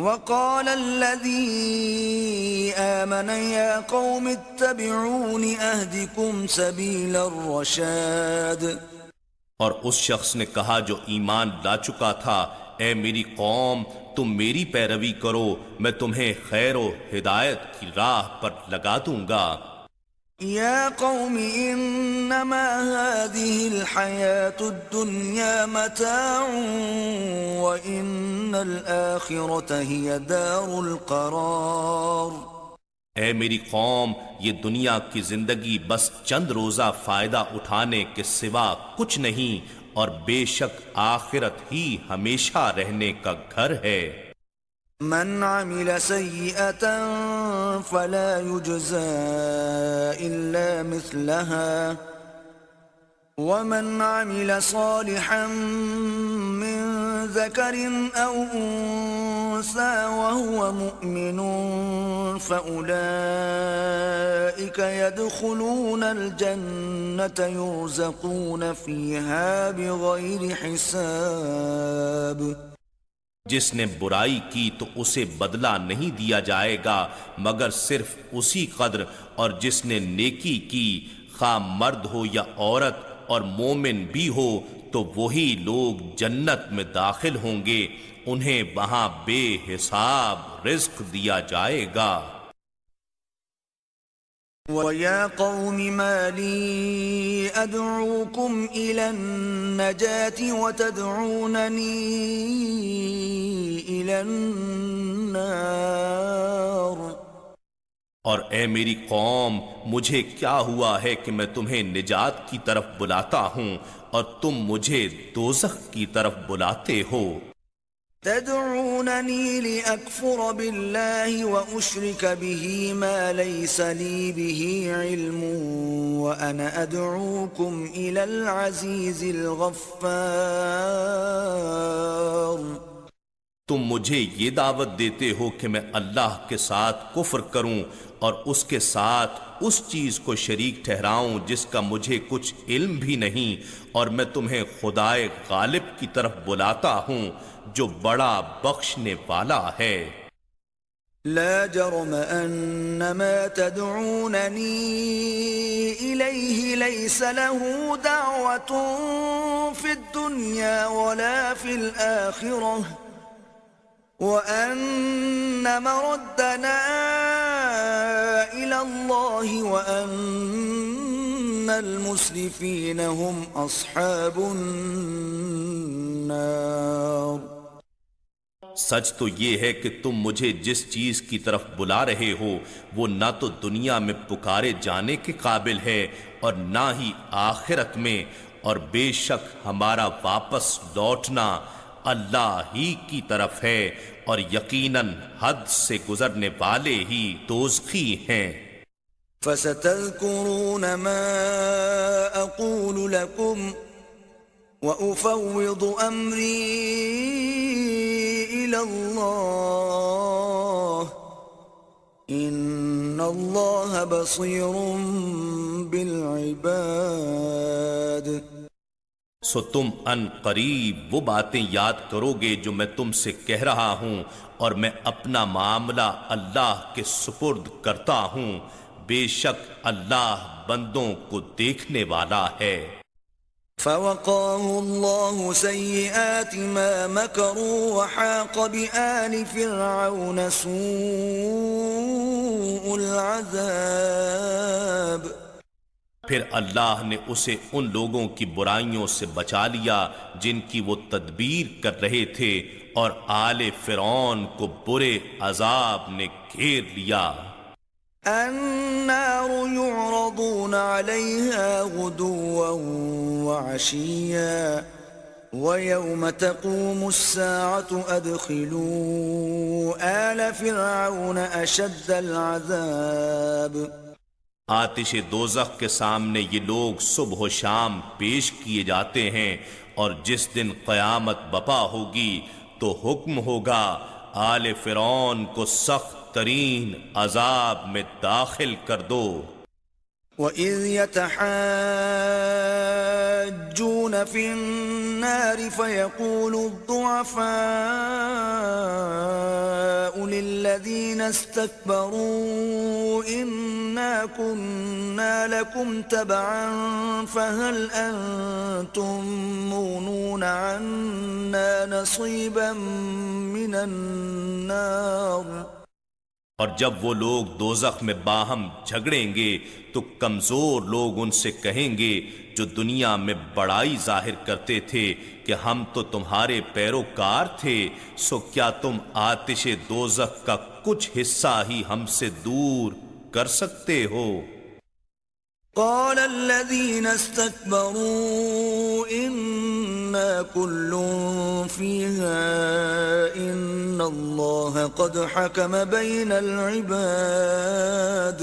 وقال الذي آمن يا قوم اتبعون أهدكم سبيل الرشاد، اور اس شخص نے کہا جو ایمان لا چکا تھا، اے میری قوم تم میری پیروی کرو، میں تمہیں خیر و ہدایت کی راہ پر لگا دوں گا۔ يا قوم إنما هذه الحياة الدنيا متاع وإن الآخرة هي دار القرار۔ اے میری قوم، یہ دنیا کی زندگی بس چند روزہ فائدہ اٹھانے کے سوا کچھ نہیں، اور بے شک آخرت ہی ہمیشہ رہنے کا گھر ہے۔ من عمل سيئة فلا يجزى إلا مثلها ومن عمل صالحا من ذكر أو أنثى وهو مؤمن فأولئك يدخلون الجنة يرزقون فيها بغير حساب۔ جس نے برائی کی تو اسے بدلہ نہیں دیا جائے گا مگر صرف اسی قدر، اور جس نے نیکی کی خواہ مرد ہو یا عورت اور مومن بھی ہو تو وہی لوگ جنت میں داخل ہوں گے، انہیں وہاں بے حساب رزق دیا جائے گا۔ وَيَا قَوْمِ مَا لِي أَدْعُوكُمْ إِلَى النَّجَاةِ وَتَدْعُونَنِي إِلَى النَّارِ۔ اور اے میری قوم، مجھے کیا ہوا ہے کہ میں تمہیں نجات کی طرف بلاتا ہوں اور تم مجھے دوزخ کی طرف بلاتے ہو۔ تدعونني لأكفر بالله وأشرك به ما ليس لي به علم وأنا أدعوكم إلى العزيز الغفار۔ تم مجھے یہ دعوت دیتے ہو کہ میں اللہ کے ساتھ کفر کروں اور اس کے ساتھ اس چیز کو شریک ٹھہراؤں جس کا مجھے کچھ علم بھی نہیں، اور میں تمہیں خدائے غالب کی طرف بلاتا ہوں جو بڑا بخشنے والا ہے۔ لا جرم ان ما تدعونني اليه ليس له دعوة في الدنيا ولا في الآخرة وأن مردنا إلى الله وأن المسرفين هم أصحاب النار۔ سچ تو یہ ہے کہ تم مجھے جس چیز کی طرف بلا رہے ہو وہ نہ تو دنیا میں پکارے جانے کے قابل ہے اور نہ ہی آخرت میں، اور بے شک ہمارا واپس لوٹنا اللہ ہی کی طرف ہے، اور یقیناً حد سے گزرنے والے ہی دوزخی ہیں۔ فَسَتَذْكُرُونَ مَا أَقُولُ لَكُمْ وَأُفَوِّضُ أَمْرِي إِلَى اللَّهِ إِنَّ اللَّهَ بَصِيرٌ بِالْعِبَادِ۔ سو تم ان قریب وہ باتیں یاد کرو گے جو میں تم سے کہہ رہا ہوں، اور میں اپنا معاملہ اللہ کے سپرد کرتا ہوں، بے شک اللہ بندوں کو دیکھنے والا ہے۔ فوقاه الله سيئات ما مكروا وحاق بآل فرعون سوء العذاب۔ پھر اللہ نے اسے ان لوگوں کی برائیوں سے بچا لیا جن کی وہ تدبیر کر رہے تھے، اور آل فرعون کو برے عذاب نے گھیر لیا۔ النار يعرضون عليها غدوا وعشيا ويوم تقوم الساعة أدخلوا آل فرعون أشد العذاب۔ آتش دوزخ کے سامنے یہ لوگ صبح و شام پیش کیے جاتے ہیں، اور جس دن قیامت بپا ہوگی تو حکم ہوگا آل فرعون کو سخت ترین عذاب میں داخل کر دو۔ وَإِذْ يَتَحَاجُّونَ فِي النَّارِ فَيَقُولُ الضُّعَفَاءُ الذين استكبروا إنا كنا لكم تبعا فهل أنتم مغنون عنا نصيبا من النار. اور جب وہ لوگ دوزخ میں باہم جھگڑیں گے تو کمزور لوگ ان سے کہیں گے جو دنیا میں بڑائی ظاہر کرتے تھے کہ ہم تو تمہارے پیروکار تھے، سو کیا تم آتش دوزخ کا کچھ حصہ ہی ہم سے دور کر سکتے ہو؟ قال الذين استكبروا إنا كل فيها إن الله قد حكم بين العباد.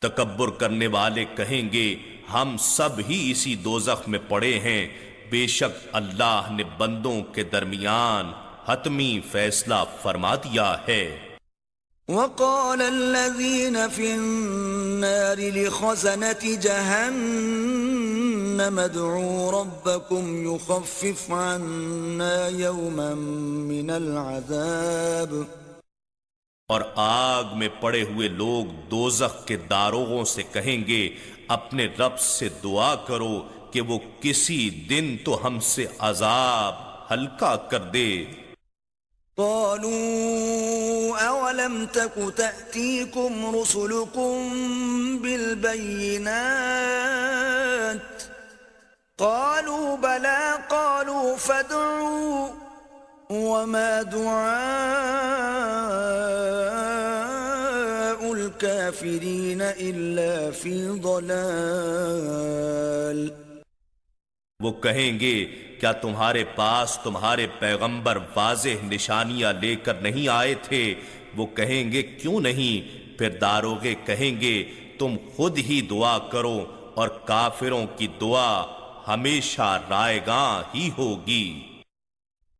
تکبر کرنے والے کہیں گے ہم سب ہی اسی دوزخ میں پڑے ہیں، بے شک اللہ نے بندوں کے درمیان حتمی فیصلہ فرما دیا ہے. وقال الذين في النار لخزنة جهنم ادعوا ربكم يخفف عنا يوما من العذاب. اور آگ میں پڑے ہوئے لوگ دوزخ کے داروغوں سے کہیں گے اپنے رب سے دعا کرو کہ وہ کسی دن تو ہم سے عذاب ہلکا کر دے. قالوا أولم تك تأتيكم رسلكم بالبينات قالوا بلى قالوا فادعوا وما دعاء الكافرين إلا في ضلال. وہ کہیں گے کیا تمہارے پاس تمہارے پیغمبر واضح نشانیاں لے کر نہیں آئے تھے؟ وہ کہیں گے کیوں نہیں؟ پھر داروغے کہیں گے تم خود ہی دعا کرو اور کافروں کی دعا ہمیشہ رائے گاں ہی ہوگی.